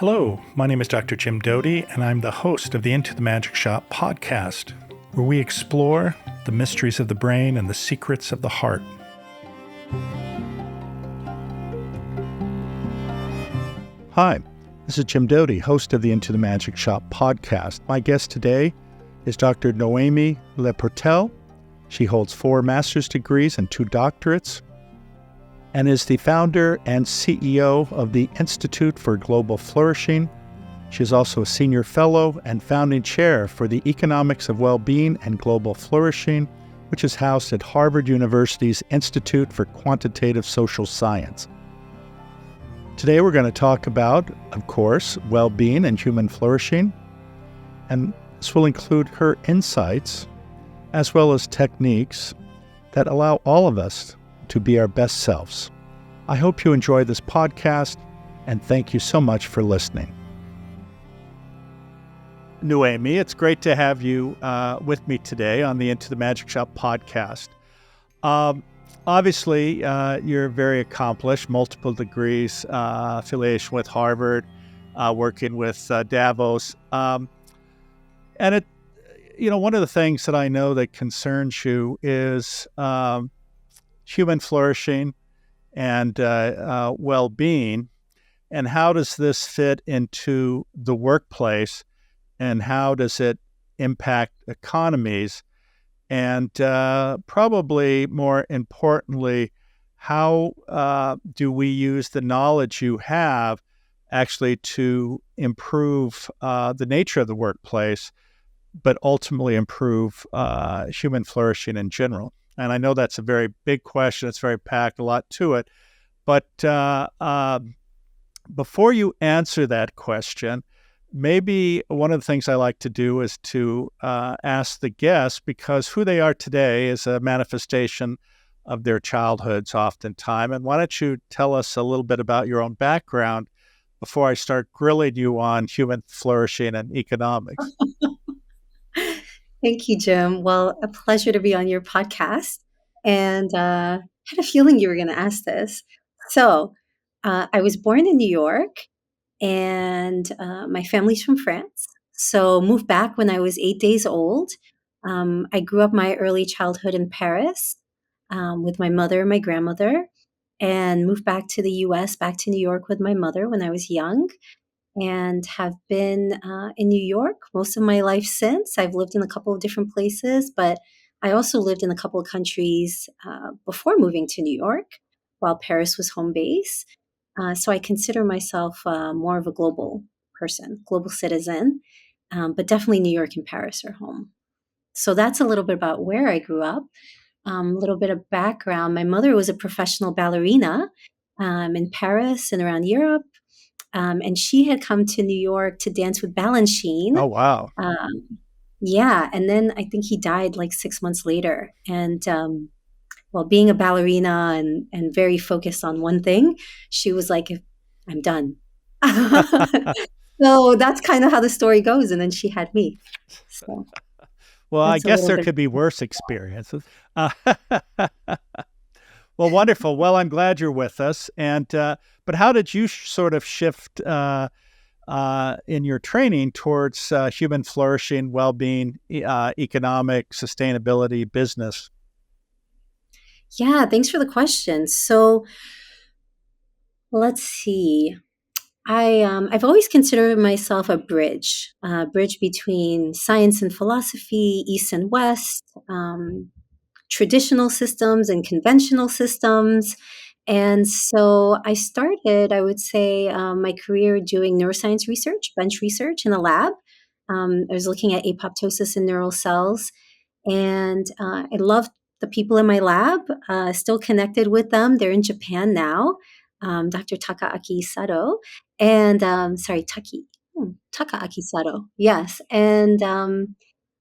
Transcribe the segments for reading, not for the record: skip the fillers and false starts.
Hello, my name is Dr. Jim Doty, and I'm the host of the Into the Magic Shop podcast, where we explore the mysteries of the brain and the secrets of the heart. Hi, this is Jim Doty, host of the Into the Magic Shop podcast. My guest today is Dr. Noémie Le Pertel. She holds 4 master's degrees and 2 doctorates, and is the founder and CEO of the Institute for Global Flourishing. She is also a senior fellow and founding chair for the Economics of Wellbeing and Global Flourishing, which is housed at Harvard University's Institute for Quantitative Social Science. Today we're going to talk about, of course, well-being and human flourishing, and this will include her insights as well as techniques that allow all of us to be our best selves. I hope you enjoy this podcast, and thank you so much for listening. Noémie, it's great to have you with me today on the Into the Magic Shop podcast. Obviously, you're very accomplished, multiple degrees, affiliation with Harvard, working with Davos. And one of the things that I know that concerns you is human flourishing and well-being, and how does this fit into the workplace, and how does it impact economies, and probably more importantly, how do we use the knowledge you have actually to improve the nature of the workplace, but ultimately improve human flourishing in general? And I know that's a very big question. It's very packed, a lot to it. But before you answer that question, maybe one of the things I like to do is to ask the guests, because who they are today is a manifestation of their childhoods oftentimes. And why don't you tell us a little bit about your own background before I start grilling you on human flourishing and economics? Thank you, Jim. Well, a pleasure to be on your podcast. And I had a feeling you were going to ask this. So I was born in New York, and my family's from France. So moved back when I was 8 days old. I grew up my early childhood in Paris with my mother and my grandmother, and moved back to the US, back to New York with my mother when I was young, and have been in New York most of my life since. I've lived in a couple of different places, but I also lived in a couple of countries before moving to New York, while Paris was home base. So I consider myself more of a global person, global citizen, but definitely New York and Paris are home. So that's a little bit about where I grew up. A little bit of background. My mother was a professional ballerina in Paris and around Europe. And she had come to New York to dance with Balanchine. Oh, wow. Yeah. And then I think he died like 6 months later. And being a ballerina and very focused on one thing, she was like, I'm done. So that's kind of how the story goes. And then she had me. So well, I guess there could be worse experiences. Well, wonderful. Well, I'm glad you're with us. And but how did you sort of shift in your training towards human flourishing, well-being, economic sustainability, business? Yeah, thanks for the question. So let's see. I've always considered myself a bridge between science and philosophy, East and West, traditional systems and conventional systems. And so I started, I would say, my career doing neuroscience research, bench research in a lab. I was looking at apoptosis in neural cells, and I loved the people in my lab, still connected with them. They're in Japan now, Dr. Takaaki Sato, and Takaaki Sato, yes. And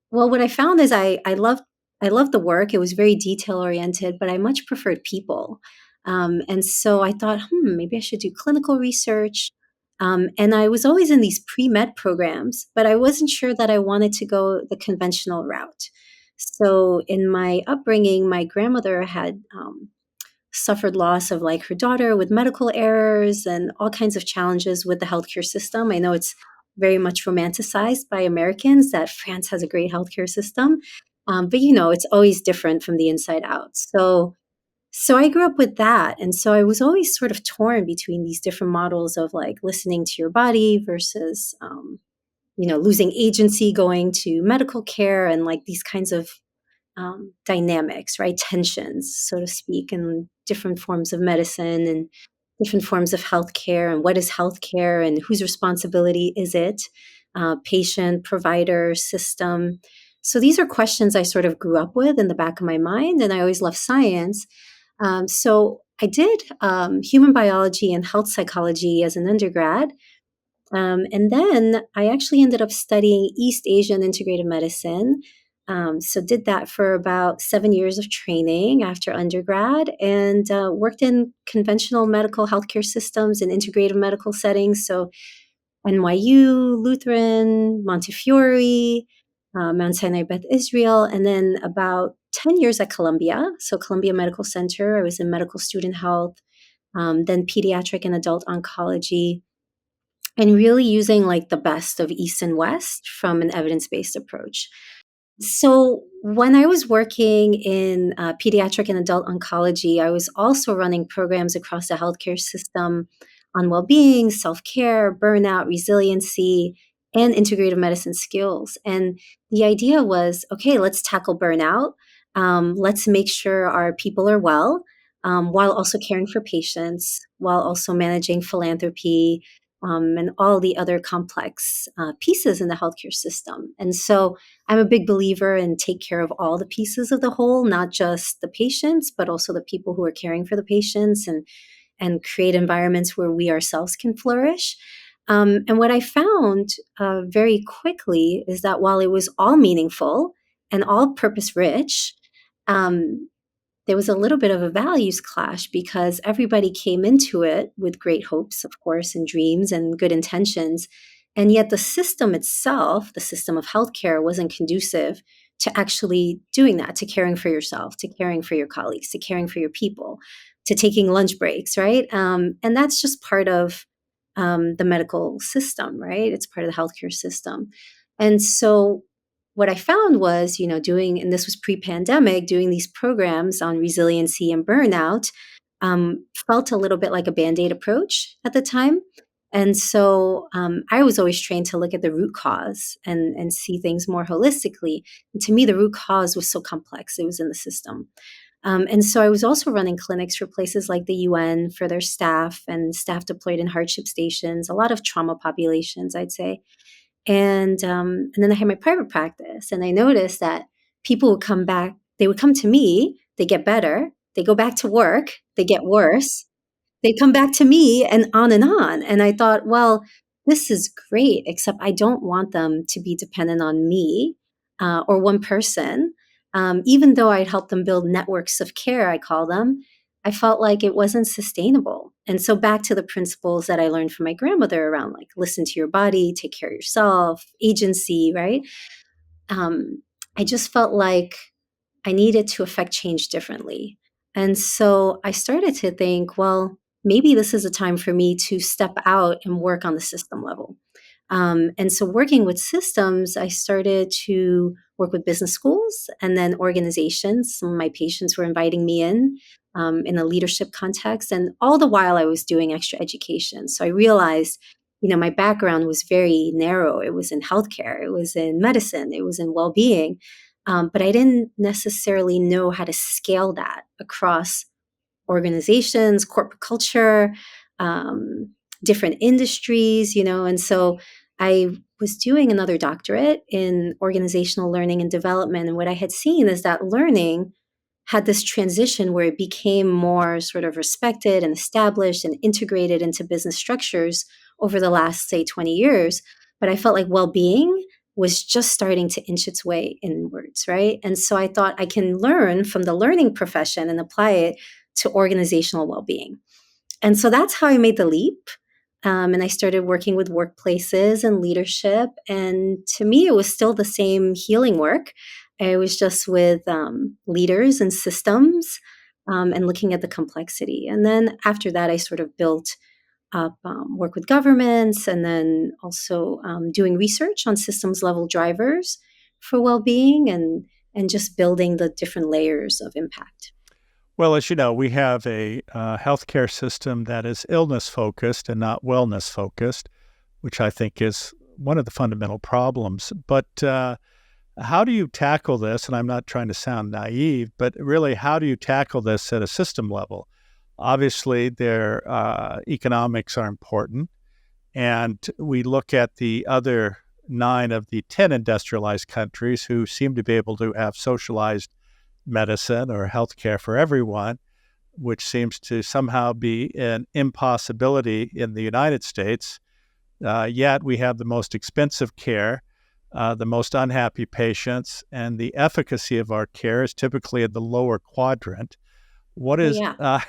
what I found is I loved the work. It was very detail oriented, but I much preferred people. And so I thought, maybe I should do clinical research. And I was always in these pre-med programs, but I wasn't sure that I wanted to go the conventional route. So in my upbringing, my grandmother had suffered loss of like her daughter with medical errors and all kinds of challenges with the healthcare system. I know it's very much romanticized by Americans that France has a great healthcare system. But it's always different from the inside out. So I grew up with that. And so I was always sort of torn between these different models of like listening to your body versus, losing agency, going to medical care, and like these kinds of dynamics, right? Tensions, so to speak, and different forms of medicine and different forms of healthcare, and what is healthcare and whose responsibility is it? Patient, provider, system. So these are questions I sort of grew up with in the back of my mind, and I always loved science. So I did human biology and health psychology as an undergrad. And then I actually ended up studying East Asian integrative medicine. So did that for about 7 years of training after undergrad, and worked in conventional medical healthcare systems and integrative medical settings. So NYU, Lutheran, Montefiore, Mount Sinai Beth Israel, and then about 10 years at Columbia. So Columbia Medical Center, I was in medical student health, then pediatric and adult oncology, and really using like the best of East and West from an evidence-based approach. So when I was working in pediatric and adult oncology, I was also running programs across the healthcare system on well-being, self-care, burnout, resiliency, and integrative medicine skills. And the idea was, okay, let's tackle burnout. Let's make sure our people are well, while also caring for patients, while also managing philanthropy, and all the other complex pieces in the healthcare system. And so I'm a big believer in take care of all the pieces of the whole, not just the patients, but also the people who are caring for the patients, and create environments where we ourselves can flourish. And what I found very quickly is that while it was all meaningful and all purpose rich, um, there was a little bit of a values clash because everybody came into it with great hopes, of course, and dreams and good intentions. And yet the system itself, the system of healthcare, wasn't conducive to actually doing that, to caring for yourself, to caring for your colleagues, to caring for your people, to taking lunch breaks, right? And that's just part of the medical system, right? It's part of the healthcare system. And so what I found was, doing, and this was pre-pandemic, doing these programs on resiliency and burnout felt a little bit like a Band-Aid approach at the time. And so I was always trained to look at the root cause and see things more holistically. And to me, the root cause was so complex. It was in the system. And so I was also running clinics for places like the UN for their staff and staff deployed in hardship stations, a lot of trauma populations, I'd say. And then I had my private practice, and I noticed that people would come back. They would come to me. They get better. They go back to work. They get worse. They come back to me, and on and on. And I thought, well, this is great, except I don't want them to be dependent on me or one person. Even though I'd help them build networks of care, I call them, I felt like it wasn't sustainable. And so back to the principles that I learned from my grandmother around like listen to your body, take care of yourself, agency, right? I just felt like I needed to affect change differently. And so I started to think, well, maybe this is a time for me to step out and work on the system level. And so working with systems, I started to work with business schools and then organizations. Some of my patients were inviting me in a leadership context. And all the while I was doing extra education. So I realized, my background was very narrow. It was in healthcare, it was in medicine, it was in well-being. But I didn't necessarily know how to scale that across organizations, corporate culture, different industries, and so I was doing another doctorate in organizational learning and development. And what I had seen is that learning had this transition where it became more sort of respected and established and integrated into business structures over the last, say, 20 years. But I felt like well-being was just starting to inch its way inwards, right? And so I thought I can learn from the learning profession and apply it to organizational well-being. And so that's how I made the leap. And I started working with workplaces and leadership. And to me, it was still the same healing work. I was just with leaders and systems, and looking at the complexity. And then after that, I sort of built up work with governments, and then also doing research on systems level drivers for well-being, and just building the different layers of impact. Well, as you know, we have a healthcare system that is illness focused and not wellness focused, which I think is one of the fundamental problems. But how do you tackle this? And I'm not trying to sound naive, but really, how do you tackle this at a system level? Obviously, their economics are important, and we look at the other 9 of the 10 industrialized countries who seem to be able to have socialized medicine or healthcare for everyone, which seems to somehow be an impossibility in the United States. Yet we have the most expensive care, the most unhappy patients, and the efficacy of our care is typically in the lower quadrant. What Oh, is, yeah.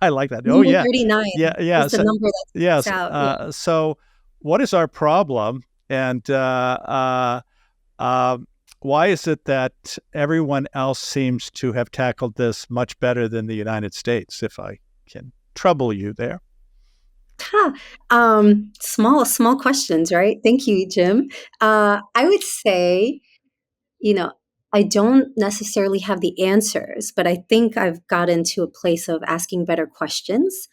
I like that. Oh, Number yeah. 39 Yeah. is the So, number that sticks yes. out. Yeah. So, what is our problem? And why is it that everyone else seems to have tackled this much better than the United States, if I can trouble you there? Huh. Small questions, right? Thank you, Jim. I would say, you know, I don't necessarily have the answers, but I think I've gotten to a place of asking better questions.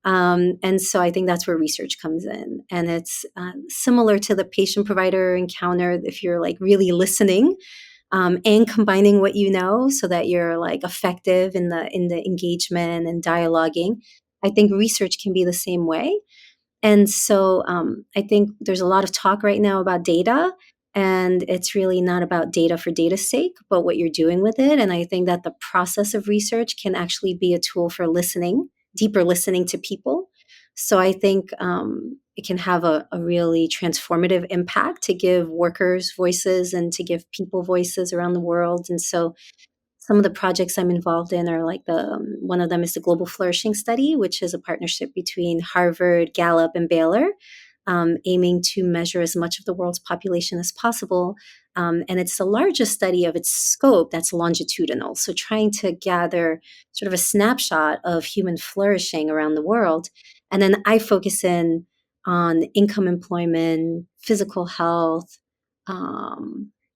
And so I think that's where research comes in. And it's similar to the patient provider encounter. If you're like really listening, and combining what you know so that you're like effective in the engagement and dialoguing, I think research can be the same way. And so I think there's a lot of talk right now about data, and it's really not about data for data's sake, but what you're doing with it. And I think that the process of research can actually be a tool for listening, deeper listening to people. So I think it can have a really transformative impact to give workers voices and to give people voices around the world. And so some of the projects I'm involved in are like one of them is the Global Flourishing Study, which is a partnership between Harvard, Gallup, and Baylor, aiming to measure as much of the world's population as possible. And it's the largest study of its scope that's longitudinal. So trying to gather sort of a snapshot of human flourishing around the world. And then I focus in on income, employment, physical health,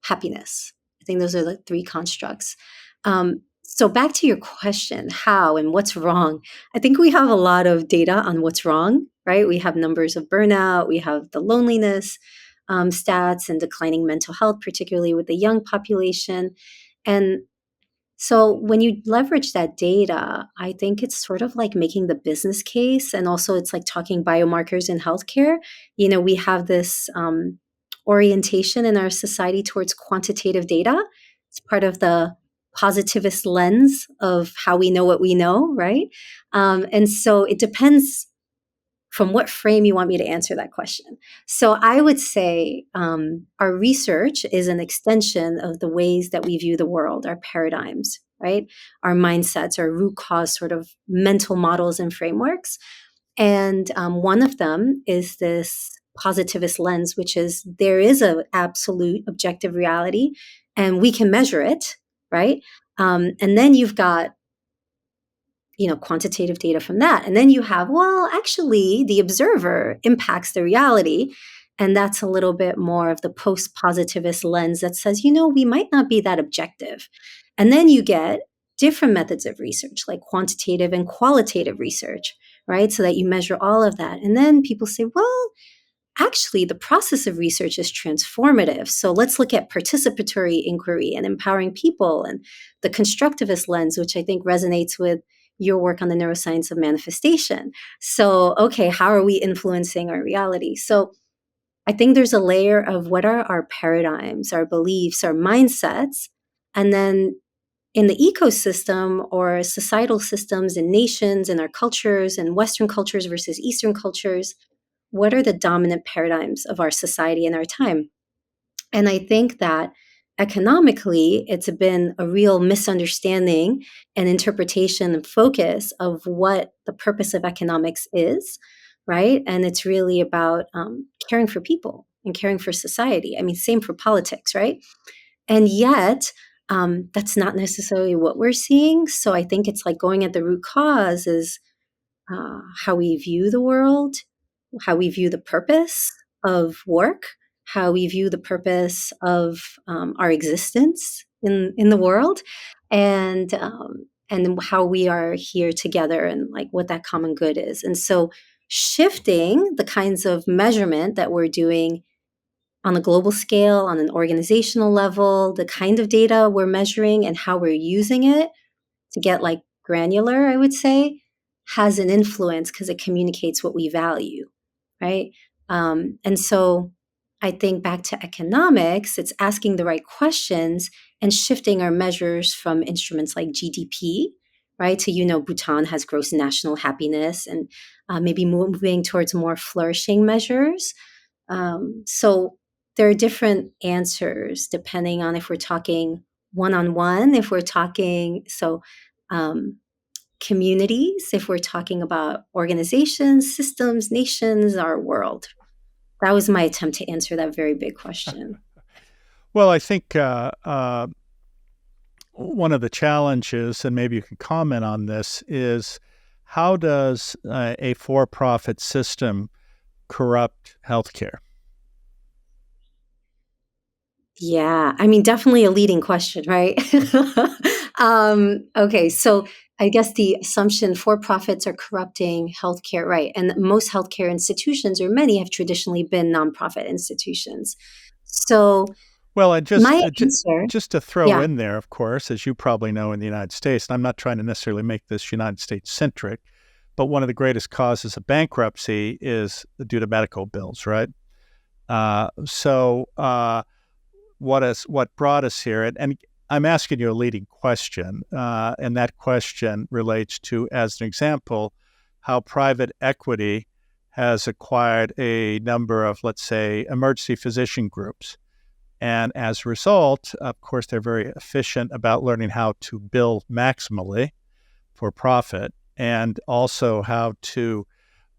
happiness. I think those are the 3 constructs. So back to your question, how and what's wrong? I think we have a lot of data on what's wrong, right? We have numbers of burnout, we have the loneliness stats and declining mental health, particularly with the young population. And so when you leverage that data, I think it's sort of like making the business case. And also it's like talking biomarkers in healthcare. We have this orientation in our society towards quantitative data. It's part of the positivist lens of how we know what we know, right? And so it depends from what frame you want me to answer that question. So I would say our research is an extension of the ways that we view the world, our paradigms, right? Our mindsets, our root cause sort of mental models and frameworks. And one of them is this positivist lens, which is there is an absolute objective reality and we can measure it, right? And then you've got quantitative data from that. And then you have, well, actually, the observer impacts the reality. And that's a little bit more of the post-positivist lens that says, we might not be that objective. And then you get different methods of research, like quantitative and qualitative research, right? So that you measure all of that. And then people say, well, actually, the process of research is transformative. So let's look at participatory inquiry and empowering people and the constructivist lens, which I think resonates with your work on the neuroscience of manifestation. So, okay, how are we influencing our reality? So I think there's a layer of what are our paradigms, our beliefs, our mindsets, and then in the ecosystem or societal systems and nations and our cultures and Western cultures versus Eastern cultures, what are the dominant paradigms of our society and our time? And I think that economically, it's been a real misunderstanding and interpretation and focus of what the purpose of economics is, right? And it's really about caring for people and caring for society. I mean, same for politics, right? And yet, That's not necessarily what we're seeing. So I think it's like going at the root cause is how we view the world, how we view the purpose of work, how we view the purpose of our existence in the world, and how we are here together and like what that common good is. And so shifting the kinds of measurement that we're doing on a global scale, on an organizational level, the kind of data we're measuring and how we're using it to get like granular, I would say, has an influence because it communicates what we value, right? And so I think back to economics, it's asking the right questions and shifting our measures from instruments like GDP, right, to, Bhutan has gross national happiness, and maybe moving towards more flourishing measures. So there are different answers depending on if we're talking one-on-one, if we're talking, um, communities, if we're talking about organizations, systems, nations, our world. That was my attempt to answer that very big question. Well, I think one of the challenges, and maybe you can comment on this, is how does a for-profit system corrupt healthcare? Yeah, I mean, definitely a leading question, right? Okay, so I guess the assumption for-profits are corrupting healthcare, right? And most healthcare institutions, or many, have traditionally been nonprofit institutions. So Well, and my answer, just to throw yeah, in there, of course, as you probably know in the United States, and I'm not trying to necessarily make this United States centric, but one of the greatest causes of bankruptcy is due to medical bills, right? So what brought us here, and I'm asking you a leading question, and that question relates to, as an example, how private equity has acquired a number of, let's say, emergency physician groups. And as a result, of course, they're very efficient about learning how to bill maximally for profit, and also how to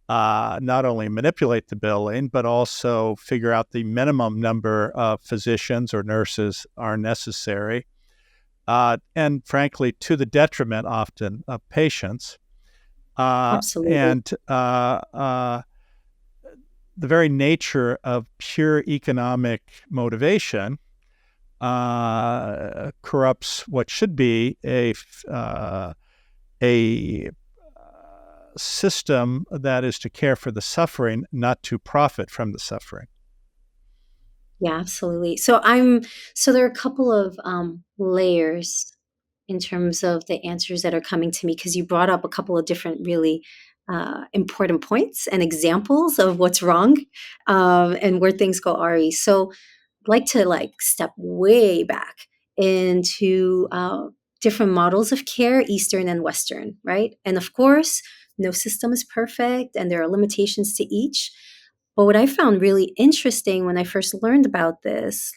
not only manipulate the billing, but also figure out the minimum number of physicians or nurses are necessary, and frankly, to the detriment often of patients. absolutely. And the very nature of pure economic motivation corrupts what should be a system that is to care for the suffering, not to profit from the suffering. Yeah, absolutely. So there are a couple of layers in terms of the answers that are coming to me because you brought up a couple of different really important points and examples of what's wrong and where things go awry. So like to like step way back into different models of care, Eastern and Western, right? And of course, no system is perfect and there are limitations to each. But what I found really interesting when I first learned about this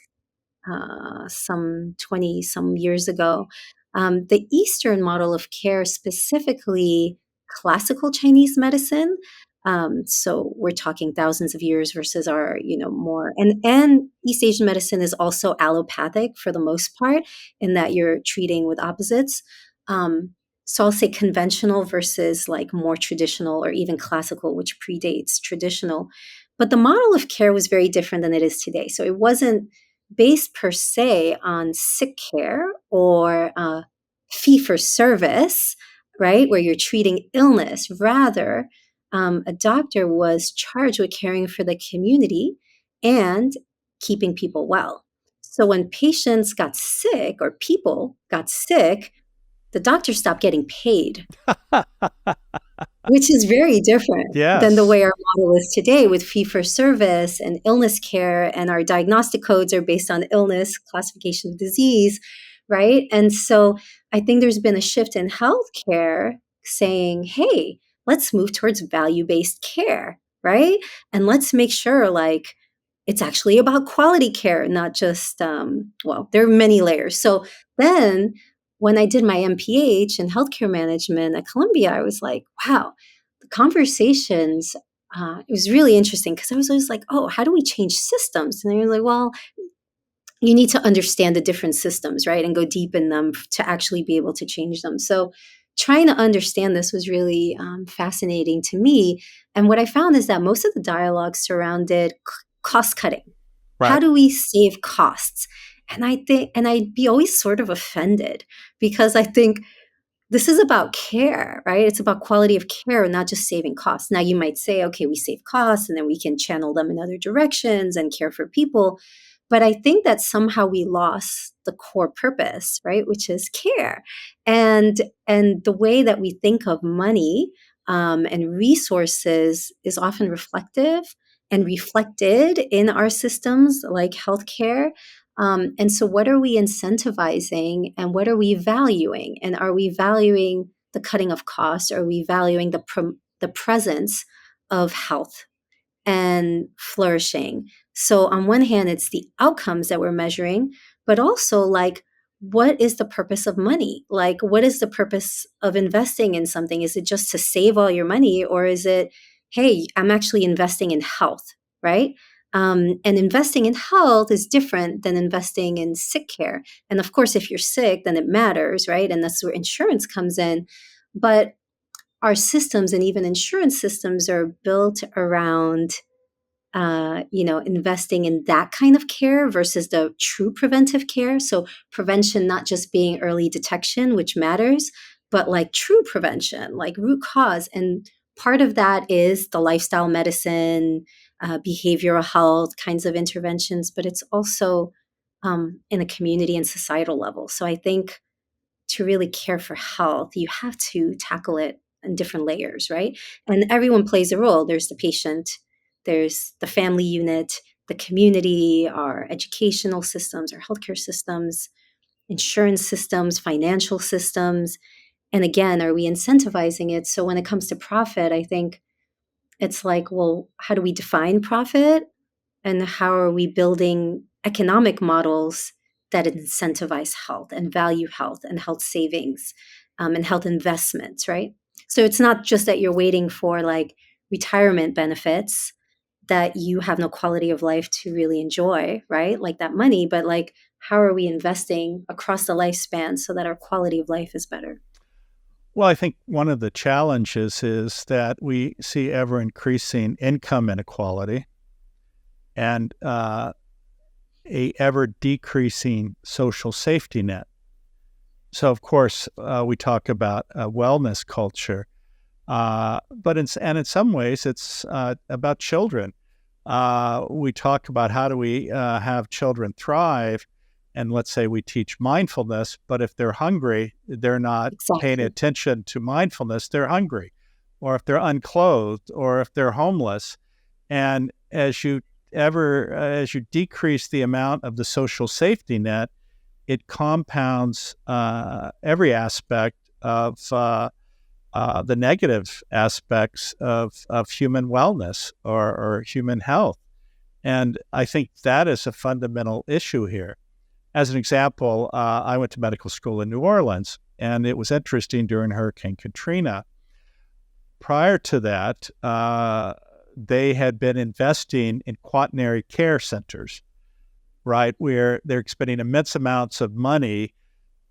some 20 some years ago. The Eastern model of care, specifically classical Chinese medicine. So we're talking thousands of years versus our, more. And East Asian medicine is also allopathic for the most part, in that you're treating with opposites. So I'll say conventional versus like more traditional or even classical, which predates traditional. But the model of care was very different than it is today. So it wasn't based per se on sick care or fee for service, right, where you're treating illness. Rather, a doctor was charged with caring for the community and keeping people well. So when patients got sick or people got sick, the doctor stopped getting paid, which is very different than the Yes. way our model is today with fee for service and illness care, and our diagnostic codes are based on illness, classification of disease, right? And so I think there's been a shift in healthcare saying, hey, let's move towards value-based care, right? And let's make sure like it's actually about quality care, not just, well, there are many layers. So then when I did my MPH in healthcare management at Columbia, I was like, wow, the conversations, it was really interesting because I was always like, oh, how do we change systems? And they were like, well, you need to understand the different systems, right? And go deep in them to actually be able to change them. So trying to understand this was really fascinating to me. And what I found is that most of the dialogue surrounded cost cutting. How Right. do we save costs? And I'd be always sort of offended because I think this is about care, right? It's about quality of care, not just saving costs. Now, you might say, okay, we save costs and then we can channel them in other directions and care for people. But I think that somehow we lost the core purpose, right? Which is care. And the way that we think of money and resources is often reflective and reflected in our systems like healthcare. And so, what are we incentivizing and what are we valuing? And are we valuing the cutting of costs? Are we valuing the presence of health and flourishing? So, on one hand, it's the outcomes that we're measuring, but also like, what is the purpose of money? Like, what is the purpose of investing in something? Is it just to save all your money, or is it, hey, I'm actually investing in health, right? And investing in health is different than investing in sick care. And of course, if you're sick, then it matters, right? And that's where insurance comes in. But our systems and even insurance systems are built around investing in that kind of care versus the true preventive care. So prevention, not just being early detection, which matters, but like true prevention, like root cause. And part of that is the lifestyle medicine, behavioral health kinds of interventions, but it's also in a community and societal level. So I think to really care for health, you have to tackle it in different layers, right? And everyone plays a role. There's the patient, there's the family unit, the community, our educational systems, our healthcare systems, insurance systems, financial systems. And again, are we incentivizing it? So when it comes to profit, I think it's like, well, how do we define profit? And how are we building economic models that incentivize health and value health and health savings and health investments, right? So it's not just that you're waiting for like retirement benefits that you have no quality of life to really enjoy, right? Like that money, but like how are we investing across the lifespan so that our quality of life is better? Well, I think one of the challenges is that we see ever increasing income inequality and a ever decreasing social safety net. So, of course, we talk about a wellness culture, but in some ways, it's about children. We talk about how do we have children thrive, and let's say we teach mindfulness, but if they're hungry, they're not paying Exactly. attention to mindfulness, they're hungry, or if they're unclothed, or if they're homeless. And as you decrease the amount of the social safety net, it compounds every aspect of the negative aspects of human wellness or human health. And I think that is a fundamental issue here. As an example, I went to medical school in New Orleans, and it was interesting during Hurricane Katrina. Prior to that, they had been investing in quaternary care centers, right, where they're spending immense amounts of money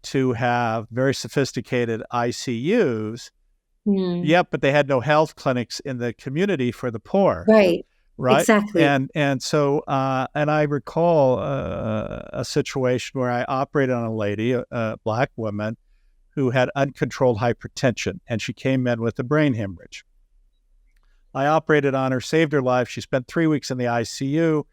to have very sophisticated ICUs. Mm, Yep, but they had no health clinics in the community for the poor, right. right? Exactly. And so and I recall a situation where I operated on a lady, a Black woman, who had uncontrolled hypertension, and she came in with a brain hemorrhage. I operated on her, saved her life. She spent 3 weeks in the ICU.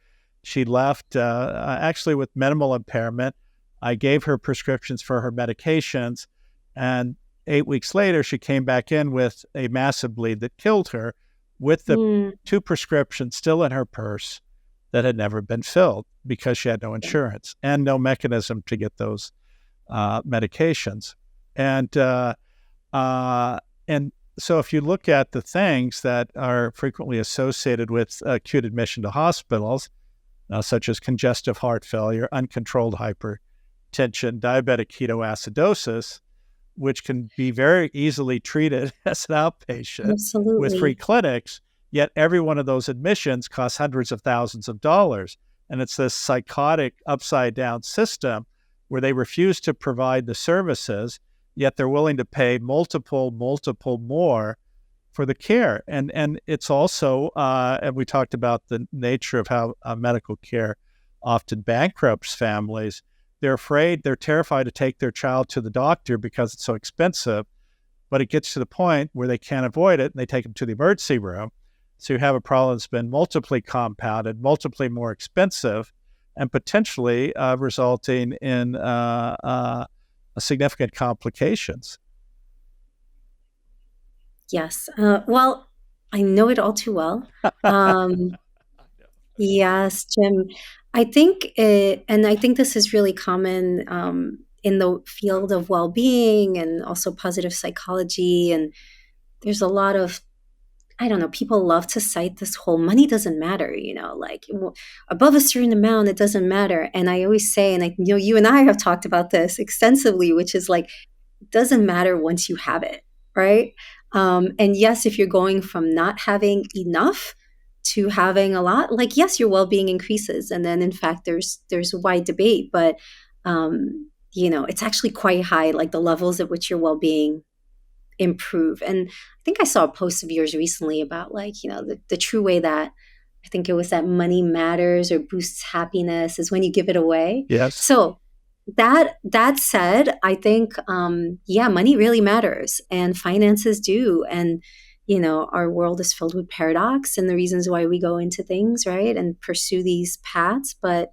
She left actually with minimal impairment. I gave her prescriptions for her medications, and 8 weeks later, she came back in with a massive bleed that killed her, with the Mm, 2 prescriptions still in her purse that had never been filled because she had no yeah, insurance and no mechanism to get those medications. And uh, and so if you look at the things that are frequently associated with acute admission to hospitals, such as congestive heart failure, uncontrolled hypertension, diabetic ketoacidosis, which can be very easily treated as an outpatient with free absolutely. clinics, yet every one of those admissions costs hundreds of thousands of dollars. And it's this psychotic upside down system where they refuse to provide the services, yet they're willing to pay multiple more for the care. And it's also, and we talked about the nature of how medical care often bankrupts families. They're terrified to take their child to the doctor because it's so expensive, but it gets to the point where they can't avoid it and they take them to the emergency room. So you have a problem that's been multiply compounded, multiply more expensive, and potentially resulting in significant complications. Yes. Well, I know it all too well. Um, yes, Jim. I think and I think this is really common in the field of well-being and also positive psychology. And there's a lot of, I don't know, people love to cite this whole money doesn't matter, like above a certain amount, it doesn't matter. And I always say, and I know you and I have talked about this extensively, which is like, it doesn't matter once you have it, right? And yes, if you're going from not having enough to having a lot, like yes, your well-being increases. And then in fact, there's a wide debate, but it's actually quite high, like the levels at which your well-being improve. And I think I saw a post of yours recently about like, the true way that I think it was that money matters or boosts happiness is when you give it away. Yes. So that said, I think money really matters and finances do. And our world is filled with paradox and the reasons why we go into things, right, and pursue these paths. But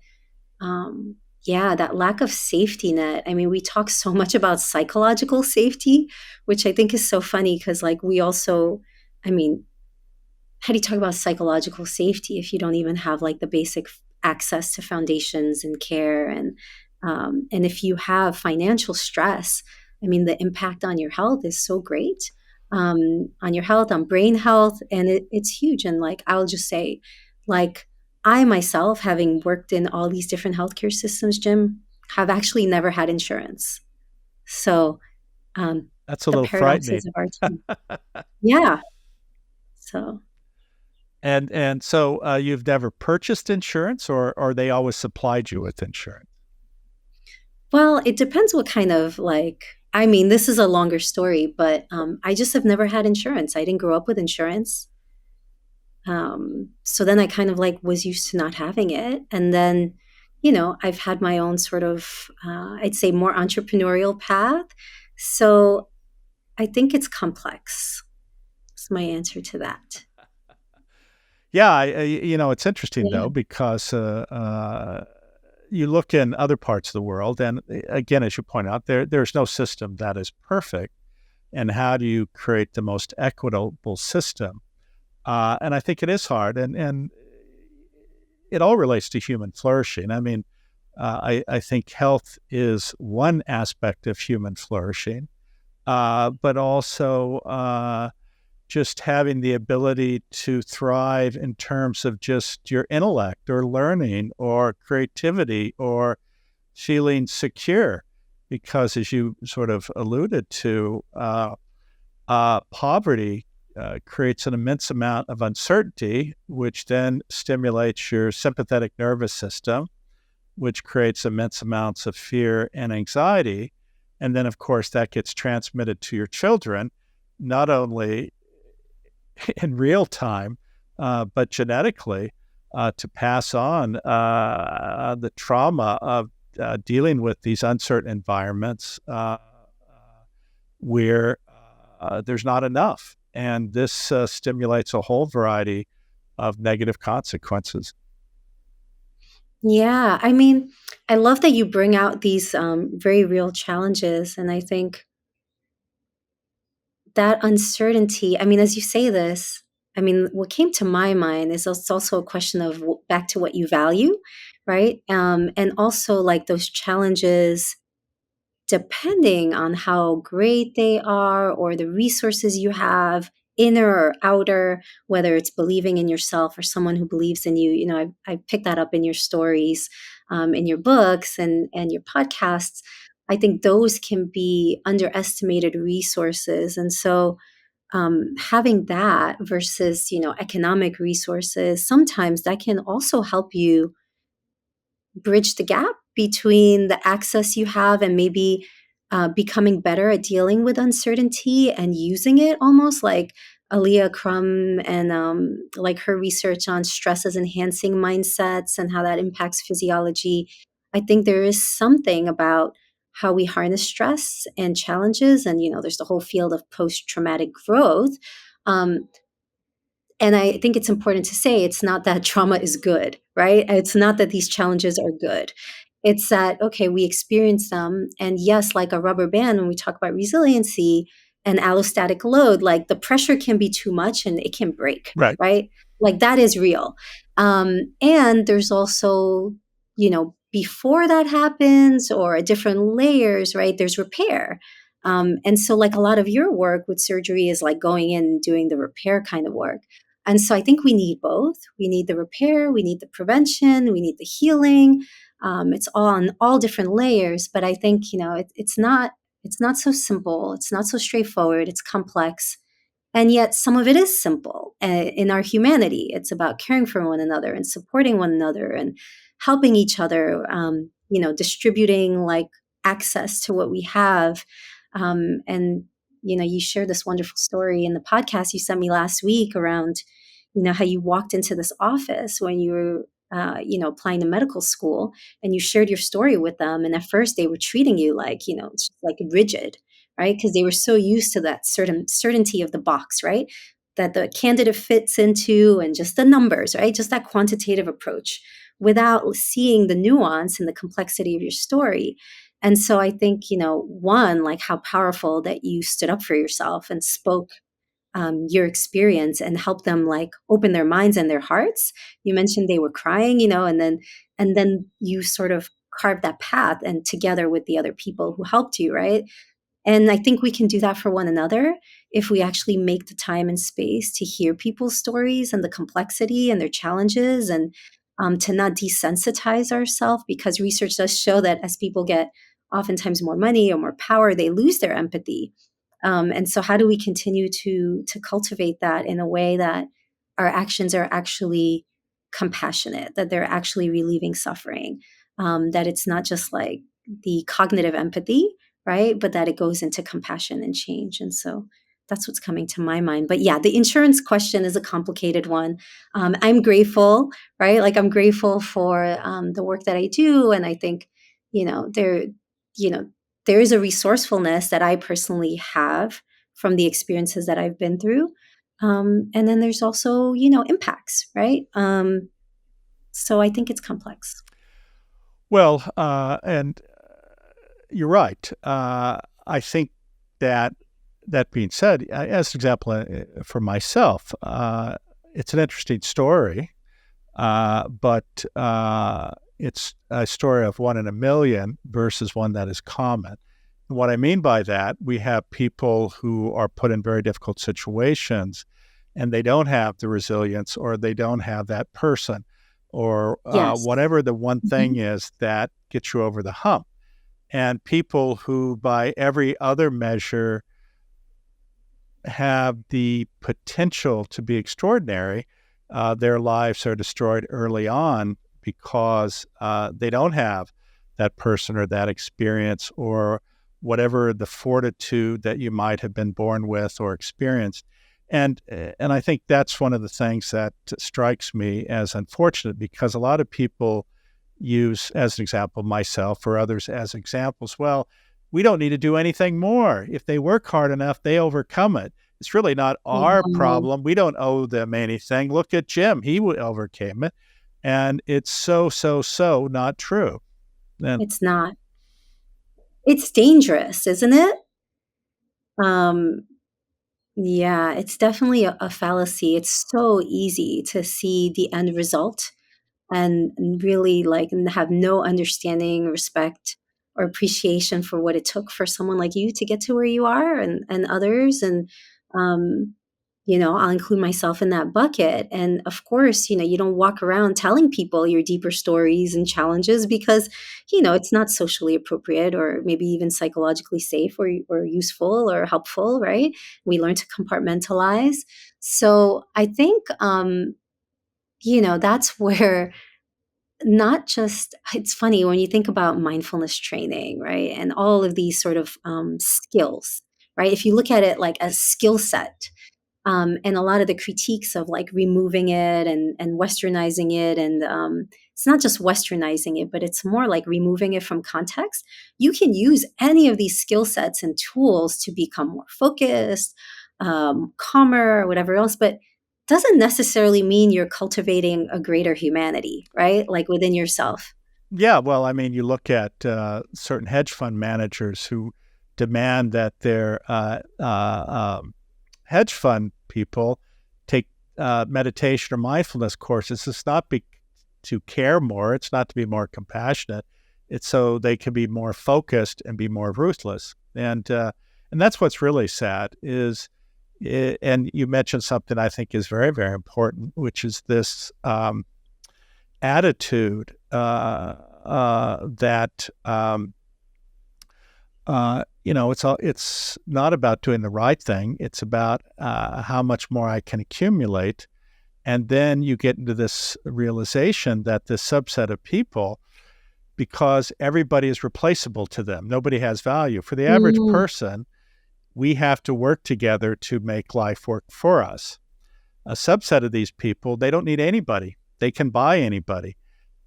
that lack of safety net. I mean, we talk so much about psychological safety, which I think is so funny because, like, we also, I mean, how do you talk about psychological safety if you don't even have like the basic access to foundations and care? And if you have financial stress, I mean, the impact on your health is so great, on your health, on brain health, and it's huge. And like, I'll just say, like, I myself, having worked in all these different healthcare systems, Jim, have actually never had insurance. So that's a the little frightening. paradoxes of our time. Yeah. So. And so you've never purchased insurance, or they always supplied you with insurance? Well, it depends what kind of like. I mean, this is a longer story, but I just have never had insurance. I didn't grow up with insurance. So then I kind of like was used to not having it. And then, I've had my own sort of, I'd say more entrepreneurial path. So I think it's complex. That's my answer to that. Yeah, it's interesting Yeah. though, because you look in other parts of the world, and again, as you point out, there's no system that is perfect. And how do you create the most equitable system? And I think it is hard, and it all relates to human flourishing. I mean, I think health is one aspect of human flourishing, but also just having the ability to thrive in terms of just your intellect or learning or creativity or feeling secure. Because as you sort of alluded to, poverty creates an immense amount of uncertainty, which then stimulates your sympathetic nervous system, which creates immense amounts of fear and anxiety. And then, of course, that gets transmitted to your children, not only in real time, but genetically, to pass on the trauma of dealing with these uncertain environments where there's not enough. And this stimulates a whole variety of negative consequences. Yeah. I mean, I love that you bring out these very real challenges. And I think that uncertainty, I mean, as you say this, I mean, what came to my mind is it's also a question of back to what you value, right? And also like those challenges, depending on how great they are or the resources you have, inner or outer, whether it's believing in yourself or someone who believes in you. I picked that up in your stories, in your books and your podcasts. I think those can be underestimated resources. And so having that versus, economic resources, sometimes that can also help you bridge the gap between the access you have and maybe becoming better at dealing with uncertainty and using it, almost like Aaliyah Crum and like her research on stress as enhancing mindsets and how that impacts physiology. I think there is something about how we harness stress and challenges. And, there's the whole field of post-traumatic growth. Um, and I think it's important to say it's not that trauma is good, right? It's not that these challenges are good. It's that, okay, we experience them. And yes, like a rubber band, when we talk about resiliency and allostatic load, like the pressure can be too much and it can break, Right. right? Like that is real. And there's also, before that happens or at different layers, right? There's repair. And so, like a lot of your work with surgery is like going in and doing the repair kind of work. And so I think we need both. We need the repair, we need the prevention, we need the healing. It's all on all different layers, but I think it's not so simple. It's not so straightforward. It's complex, and yet some of it is simple. In our humanity, it's about caring for one another and supporting one another and helping each other. Distributing like access to what we have, and you shared this wonderful story in the podcast you sent me last week around, how you walked into this office when you were, applying to medical school, and you shared your story with them. And at first they were treating you like, it's just like rigid, right? Because they were so used to that certain certainty of the box, right? That the candidate fits into and just the numbers, right? Just that quantitative approach without seeing the nuance and the complexity of your story. And so I think, one, like how powerful that you stood up for yourself and spoke your experience and help them like open their minds and their hearts. You mentioned they were crying, and then you sort of carved that path and together with the other people who helped you, right? And I think we can do that for one another if we actually make the time and space to hear people's stories and the complexity and their challenges, and to not desensitize ourselves, because research does show that as people get oftentimes more money or more power, they lose their empathy. And so how do we continue to cultivate that in a way that our actions are actually compassionate, that they're actually relieving suffering, that it's not just like the cognitive empathy, right? But that it goes into compassion and change. And so that's what's coming to my mind. But yeah, the insurance question is a complicated one. I'm grateful, right? Like I'm grateful for the work that I do. And I think, there, you know, there is a resourcefulness that I personally have from the experiences that I've been through. And then there's also, impacts, right? So I think it's complex. Well, and you're right. I think that being said, as an example for myself, it's an interesting story, but it's a story of one in a million versus one that is common. And what I mean by that, we have people who are put in very difficult situations and they don't have the resilience, or they don't have that person, or Yes. whatever the one thing Mhm. is that gets you over the hump. And people who, by every other measure, have the potential to be extraordinary, their lives are destroyed early on because they don't have that person or that experience or whatever the fortitude that you might have been born with or experienced. And I think that's one of the things that strikes me as unfortunate, because a lot of people use, as an example, myself or others as examples. Well, we don't need to do anything more. If they work hard enough, they overcome it. It's really not our Wow. problem. We don't owe them anything. Look at Jim. He overcame it. And it's so not true. And It's not. It's dangerous, isn't it? Um, yeah, it's definitely a fallacy. It's so easy to see the end result and really like have no understanding, respect, or appreciation for what it took for someone like you to get to where you are, and others. And um, I'll include myself in that bucket. And of course, you don't walk around telling people your deeper stories and challenges because, it's not socially appropriate or maybe even psychologically safe or useful or helpful, right? We learn to compartmentalize. So I think, that's where not just, it's funny when you think about mindfulness training, right? And all of these sort of skills, right? If you look at it like a skill set, and a lot of the critiques of like removing it and westernizing it, and it's not just westernizing it, but it's more like removing it from context. You can use any of these skill sets and tools to become more focused, calmer, or whatever else, but doesn't necessarily mean you're cultivating a greater humanity, right? Like within yourself. Yeah, well, I mean, you look at certain hedge fund managers who demand that their hedge fund people take meditation or mindfulness courses. It's not to care more. It's not to be more compassionate. It's so they can be more focused and be more ruthless. And that's what's really sad is, and you mentioned something I think is very, very important, which is this attitude that it's not about doing the right thing. It's about how much more I can accumulate. And then you get into this realization that this subset of people, because everybody is replaceable to them, nobody has value. For the average Mm. person, we have to work together to make life work for us. A subset of these people, they don't need anybody. They can buy anybody.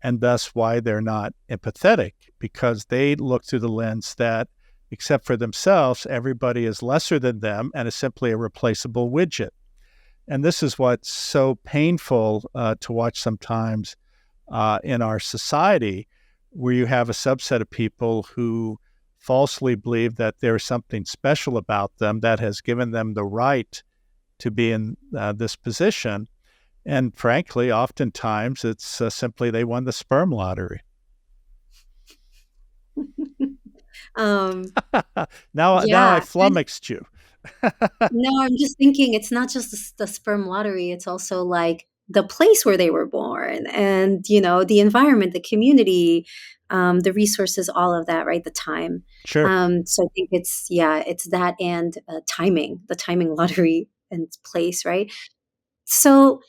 And thus why they're not empathetic, because they look through the lens that, except for themselves, everybody is lesser than them and is simply a replaceable widget. And this is what's so painful to watch sometimes in our society, where you have a subset of people who falsely believe that there's something special about them that has given them the right to be in this position. And frankly, oftentimes it's simply they won the sperm lottery. um, Now I yeah. flummoxed you. No, I'm just thinking it's not just the sperm lottery, it's also like the place where they were born and, the environment, the community, the resources, all of that, right? The time. Sure. So I think it's that and the timing lottery and place, right? So,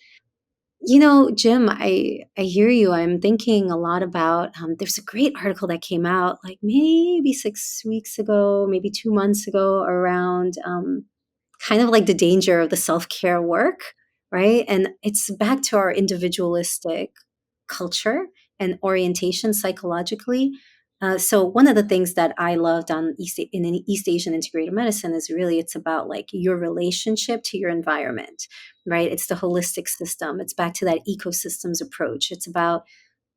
Jim, I hear you. I'm thinking a lot about, there's a great article that came out like maybe 6 weeks ago, maybe 2 months ago around, kind of like the danger of the self-care work, right? And it's back to our individualistic culture and orientation psychologically. So one of the things that I loved in East Asian integrated medicine is really it's about like your relationship to your environment, right? It's the holistic system. It's back to that ecosystems approach. It's about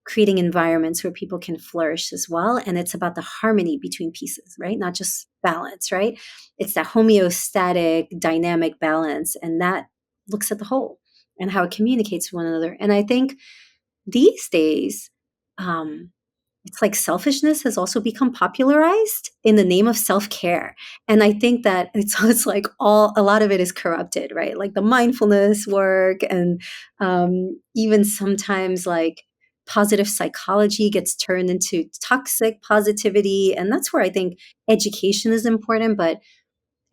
creating environments where people can flourish as well. And it's about the harmony between pieces, right? Not just balance, right? It's that homeostatic, dynamic balance. And that looks at the whole and how it communicates with one another. And I think these days, um, it's like selfishness has also become popularized in the name of self-care. And I think that it's like a lot of it is corrupted, right? Like the mindfulness work and even sometimes like positive psychology gets turned into toxic positivity. And that's where I think education is important, but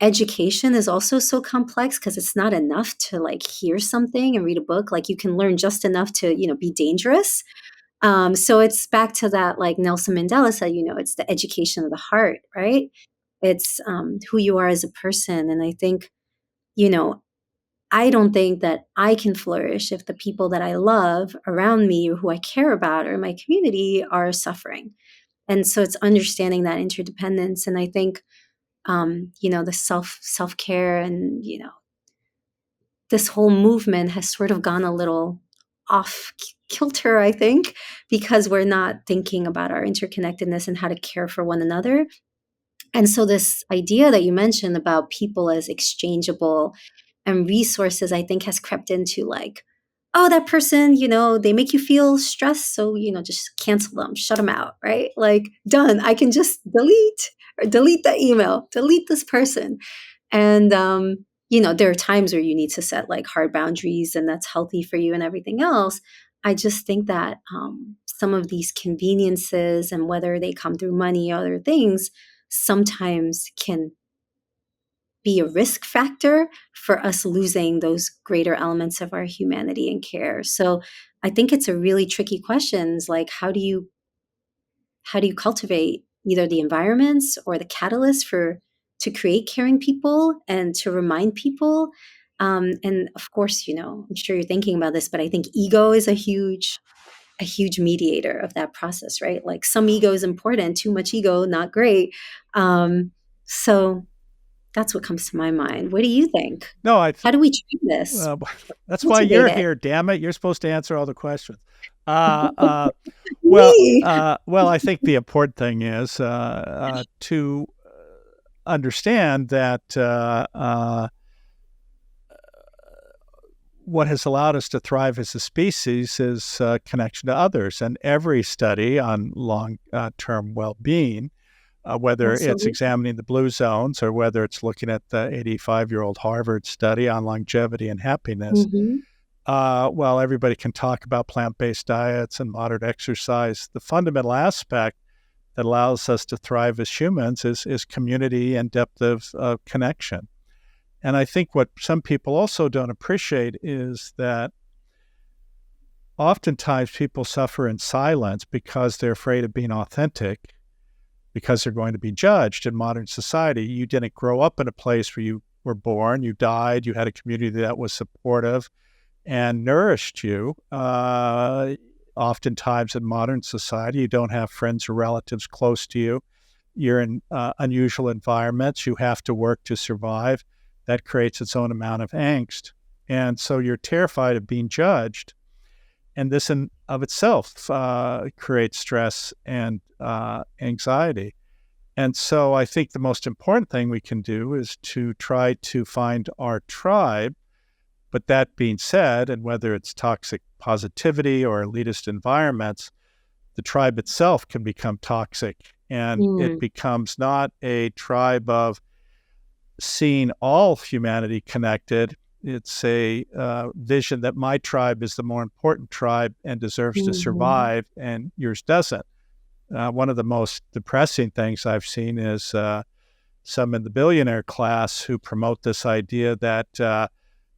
education is also so complex because it's not enough to like hear something and read a book. Like you can learn just enough to, be dangerous. So it's back to that, like Nelson Mandela said, it's the education of the heart, right? It's who you are as a person. And I think, you know, I don't think that I can flourish if the people that I love around me or who I care about or my community are suffering. And so it's understanding that interdependence. And I think, the self care and, this whole movement has sort of gone a little off kilter, I think, because we're not thinking about our interconnectedness and how to care for one another. And so, this idea that you mentioned about people as exchangeable and resources, I think, has crept into like, oh, that person, they make you feel stressed. So, just cancel them, shut them out, right? Like, done. I can just delete that email, delete this person. And, there are times where you need to set like hard boundaries and that's healthy for you and everything else. I just think that some of these conveniences and whether they come through money or other things sometimes can be a risk factor for us losing those greater elements of our humanity and care. So I think it's a really tricky question. Like, how do you cultivate either the environments or the catalyst to create caring people and to remind people? And of course, I'm sure you're thinking about this, but I think ego is a huge mediator of that process, right? Like, some ego is important, too much ego, not great. So that's what comes to my mind. What do you think? No, How do we treat this? that's why Cultivate you're it. here. Damn it, you're supposed to answer all the questions. Well, Me. I think the important thing is to understand that what has allowed us to thrive as a species is connection to others. And every study on long-term well-being, whether it's Absolutely. examining the blue zones or whether it's looking at the 85-year-old Harvard study on longevity and happiness, Mhm. while everybody can talk about plant-based diets and moderate exercise, the fundamental aspect that allows us to thrive as humans is community and depth of connection. And I think what some people also don't appreciate is that oftentimes people suffer in silence because they're afraid of being authentic, because they're going to be judged in modern society. You didn't grow up in a place where you were born, you died, you had a community that was supportive and nourished you. Oftentimes in modern society, you don't have friends or relatives close to you. You're in unusual environments. You have to work to survive. That creates its own amount of angst. And so you're terrified of being judged. And this in of itself creates stress and anxiety. And so I think the most important thing we can do is to try to find our tribe. But that being said, and whether it's toxic positivity or elitist environments, the tribe itself can become toxic. And it Mm. becomes not a tribe of seeing all humanity connected. It's a vision that my tribe is the more important tribe and deserves to Mhm. survive, and yours doesn't. One of the most depressing things I've seen is some in the billionaire class who promote this idea that,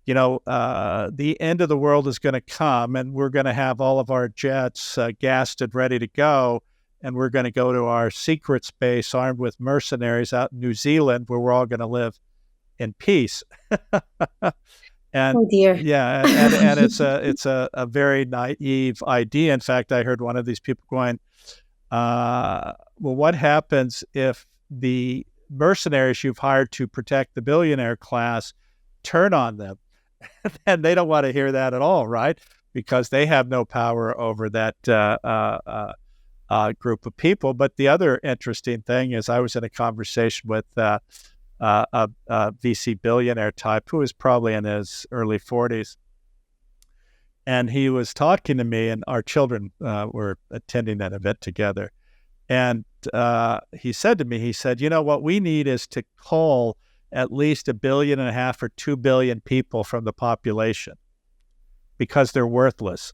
the end of the world is going to come and we're going to have all of our jets gassed and ready to go. And we're going to go to our secret space armed with mercenaries out in New Zealand where we're all going to live in peace. And Oh dear. yeah, and it's a very naive idea. In fact, I heard one of these people going, well, what happens if the mercenaries you've hired to protect the billionaire class turn on them? And they don't want to hear that at all, right? Because they have no power over that group of people. But the other interesting thing is I was in a conversation with a VC billionaire type who was probably in his early 40s. And he was talking to me, and our children were attending that event together. And he said to me, he said, what we need is to cull at least 1.5 billion or 2 billion people from the population because they're worthless.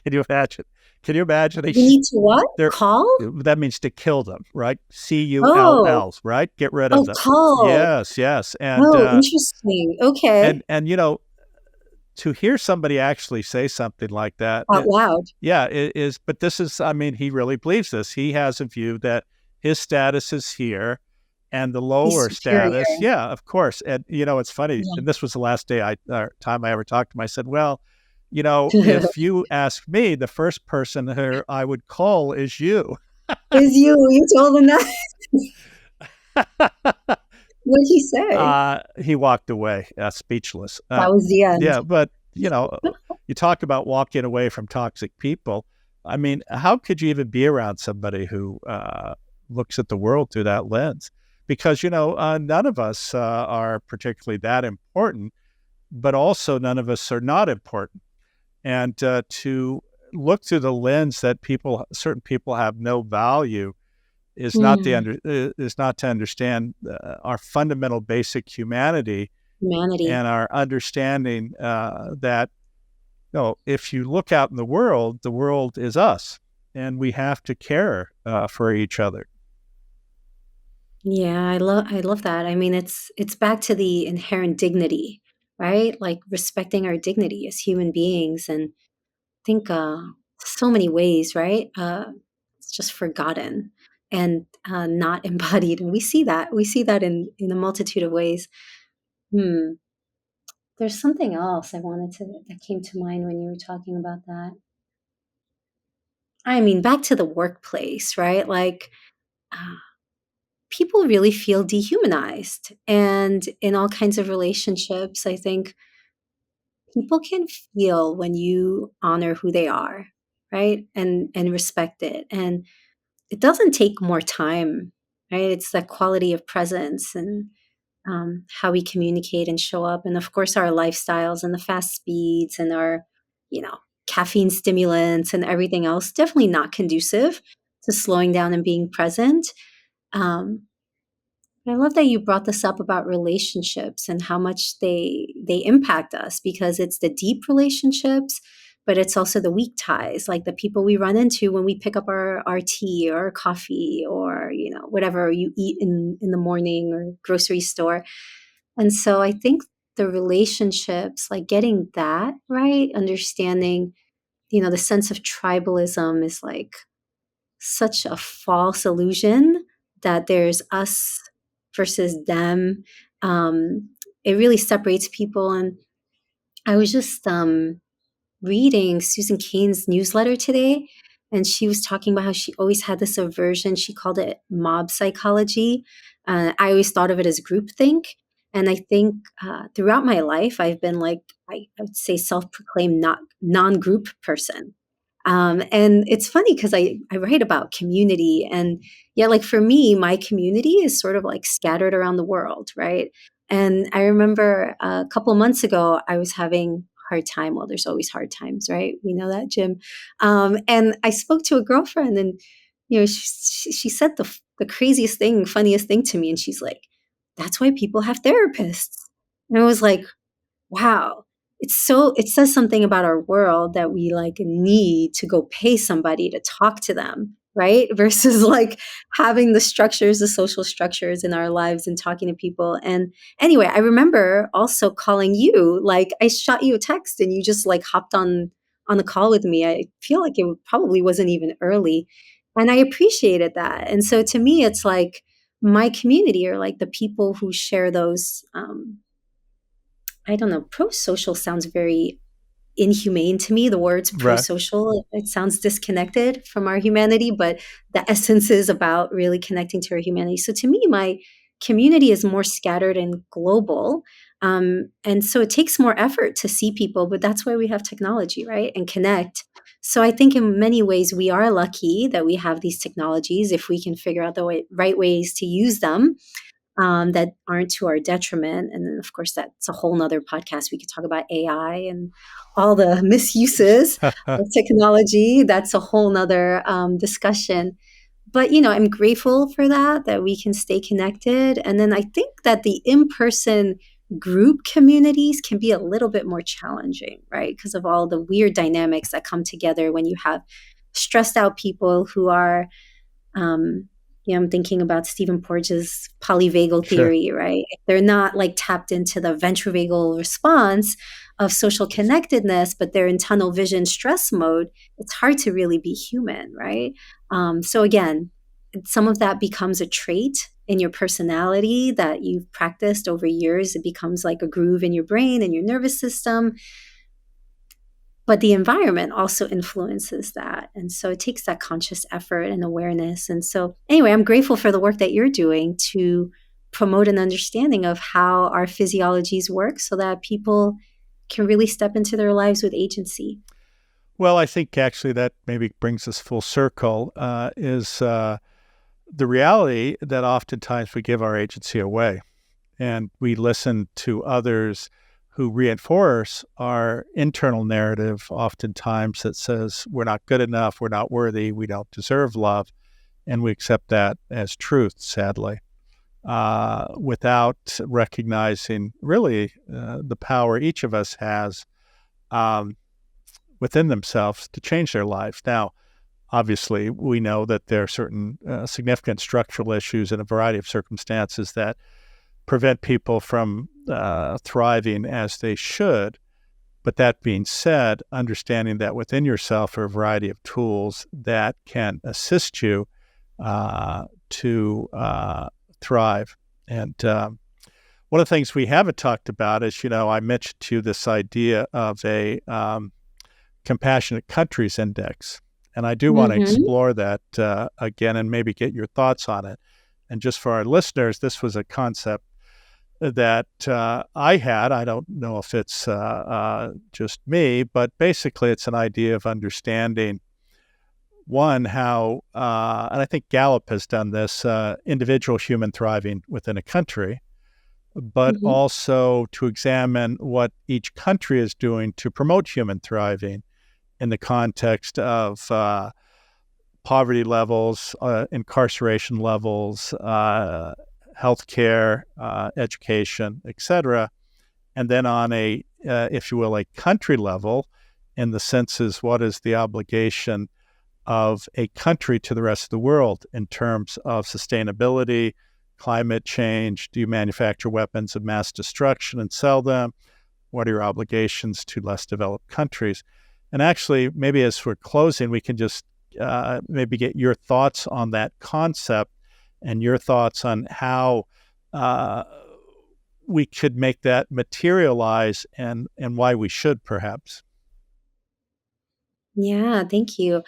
Can you imagine? Can you imagine? We need to what? They're, Call? that means to kill them, right? Oh. CULL, right? Get rid of Oh, them. call. Yes. And Oh, interesting. Okay. and to hear somebody actually say something like that, Out loud. it is. But this is, I mean, he really believes this. He has a view that his status is here, and the He's lower superior. status, yeah, of course. And it's funny. Yeah. And this was the last time I ever talked to him. I said, well, if you ask me, the first person who I would call is you. Is you. You told him that? What did he say? He walked away, speechless. That was the end. Yeah, but you talk about walking away from toxic people. I mean, how could you even be around somebody who looks at the world through that lens? Because none of us are particularly that important, but also none of us are not important. And to look through the lens that certain people have no value is not to understand our fundamental basic humanity Humanity. and our understanding that if you look out in the world is us, and we have to care for each other. Yeah, I love that. I mean, it's back to the inherent dignity, right? Like respecting our dignity as human beings, and I think so many ways, right? It's just forgotten and not embodied, and we see that in a multitude of ways. Hmm. There's something else I wanted to that came to mind when you were talking about that. I mean, back to the workplace, right? Like, uh, people really feel dehumanized. And in all kinds of relationships, I think people can feel when you honor who they are, right? And respect it. And it doesn't take more time, right? It's that quality of presence and how we communicate and show up. And of course, our lifestyles and the fast speeds and our, you know, caffeine stimulants and everything else, definitely not conducive to slowing down and being present. Um, I love that you brought this up about relationships and how much they impact us, because it's the deep relationships, but it's also the weak ties, like the people we run into when we pick up our tea or our coffee or, you know, whatever you eat in the morning or grocery store. And so I think the relationships, like getting that right, understanding, you know, the sense of tribalism is like such a false illusion that there's us versus them. It really separates people. And I was just reading Susan Cain's newsletter today, and she was talking about how she always had this aversion. She called it mob psychology. I always thought of it as groupthink. And I think throughout my life, I've been like, I would say self-proclaimed not non-group person. And it's funny because I write about community, and yeah, like for me, my community is sort of like scattered around the world, right? And I remember a couple months ago, I was having a hard time. Well, there's always hard times, right? We know that, Jim. And I spoke to a girlfriend, and you know, she said the craziest thing, funniest thing to me, and she's like, "That's why people have therapists." And I was like, wow. It says something about our world that we like need to go pay somebody to talk to them, right? Versus like having the structures, the social structures in our lives and talking to people. And anyway, I remember also calling you, like I shot you a text and you just like hopped on the call with me. I feel like it probably wasn't even early. And I appreciated that. And so to me, it's like my community are like the people who share those I don't know, pro-social sounds very inhumane to me. The words Right. pro-social, it sounds disconnected from our humanity, but the essence is about really connecting to our humanity. So to me, my community is more scattered and global. And so it takes more effort to see people, but that's why we have technology, right? And connect. So I think in many ways we are lucky that we have these technologies if we can figure out the right ways to use them, that aren't to our detriment. And then, of course, that's a whole nother podcast. We could talk about AI and all the misuses of technology. That's a whole nother discussion. But, you know, I'm grateful for that we can stay connected. And then I think that the in person group communities can be a little bit more challenging, right? Because of all the weird dynamics that come together when you have stressed out people who are um, I'm thinking about Stephen Porges' polyvagal Sure. theory, right? If they're not like tapped into the ventrivagal response of social connectedness, but they're in tunnel vision stress mode, it's hard to really be human, right? So again, some of that becomes a trait in your personality that you've practiced over years. It becomes like a groove in your brain and your nervous system, but the environment also influences that. And so it takes that conscious effort and awareness. And so anyway, I'm grateful for the work that you're doing to promote an understanding of how our physiologies work so that people can really step into their lives with agency. Well, I think actually that maybe brings us full circle, is the reality that oftentimes we give our agency away and we listen to others who reinforce our internal narrative, oftentimes that says we're not good enough, we're not worthy, we don't deserve love. And we accept that as truth, sadly, without recognizing really the power each of us has um, within themselves to change their life. Now, obviously, we know that there are certain significant structural issues in a variety of circumstances that prevent people from thriving as they should. But that being said, understanding that within yourself are a variety of tools that can assist you to thrive. And one of the things we haven't talked about is, I mentioned to you this idea of a compassionate countries index. And I do want to Mm-hmm. explore that again and maybe get your thoughts on it. And just for our listeners, this was a concept that I had. I don't know if it's just me, but basically it's an idea of understanding, one, how, and I think Gallup has done this, individual human thriving within a country, but Mm-hmm. also to examine what each country is doing to promote human thriving in the context of poverty levels, incarceration levels, healthcare, education, etc. And then on a, if you will, a country level, in the sense is what is the obligation of a country to the rest of the world in terms of sustainability, climate change? Do you manufacture weapons of mass destruction and sell them? What are your obligations to less developed countries? And actually, maybe as we're closing, we can just maybe get your thoughts on that concept and your thoughts on how we could make that materialize and why we should, perhaps. Yeah, thank you.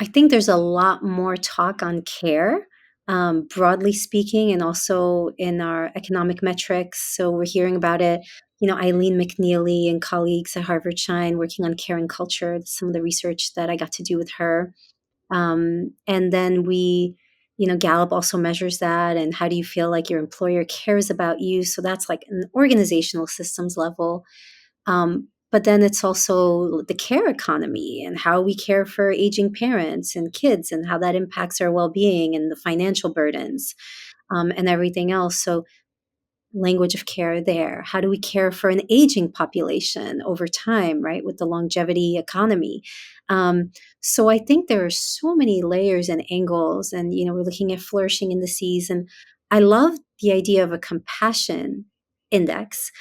I think there's a lot more talk on care, broadly speaking, and also in our economic metrics. So we're hearing about it. Eileen McNeely and colleagues at Harvard Shine working on care and culture, some of the research that I got to do with her. And then Gallup also measures that. And how do you feel like your employer cares about you? So that's like an organizational systems level. But then it's also the care economy and how we care for aging parents and kids and how that impacts our well-being and the financial burdens and everything else. So language of care there. How do we care for an aging population over time, right, with the longevity economy? So I think there are so many layers and angles, and we're looking at flourishing indices, and I love the idea of a compassion index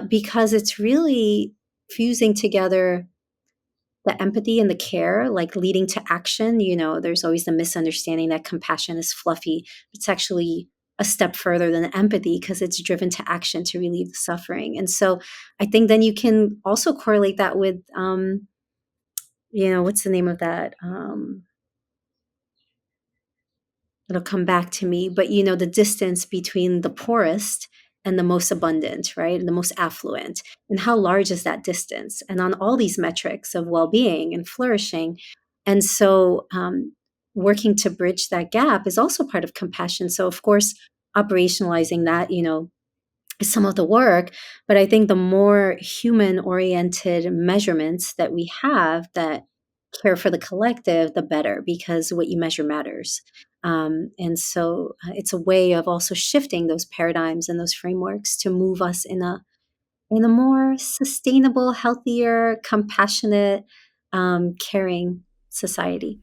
because it's really fusing together the empathy and the care, like leading to action. There's always the misunderstanding that compassion is fluffy. It's actually a step further than empathy because it's driven to action to relieve the suffering. And so I think then you can also correlate that with, what's the name of that? It'll come back to me, but the distance between the poorest and the most abundant, right? And the most affluent. And how large is that distance? And on all these metrics of well-being and flourishing. And so working to bridge that gap is also part of compassion. So of course, operationalizing that, is some of the work, but I think the more human-oriented measurements that we have that care for the collective, the better, because what you measure matters. And so it's a way of also shifting those paradigms and those frameworks to move us in a more sustainable, healthier, compassionate, caring society.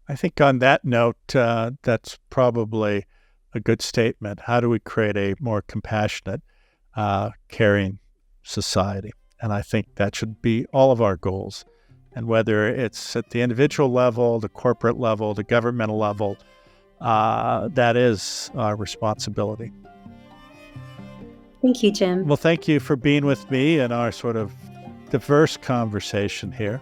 I think on that note, that's probably a good statement. How do we create a more compassionate, caring society? And I think that should be all of our goals. And whether it's at the individual level, the corporate level, the governmental level, that is our responsibility. Thank you, Jim. Well, thank you for being with me in our sort of diverse conversation here.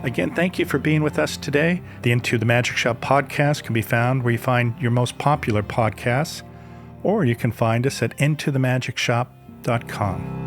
Again, thank you for being with us today. The Into the Magic Shop podcast can be found where you find your most popular podcasts, or you can find us at intothemagicshop.com.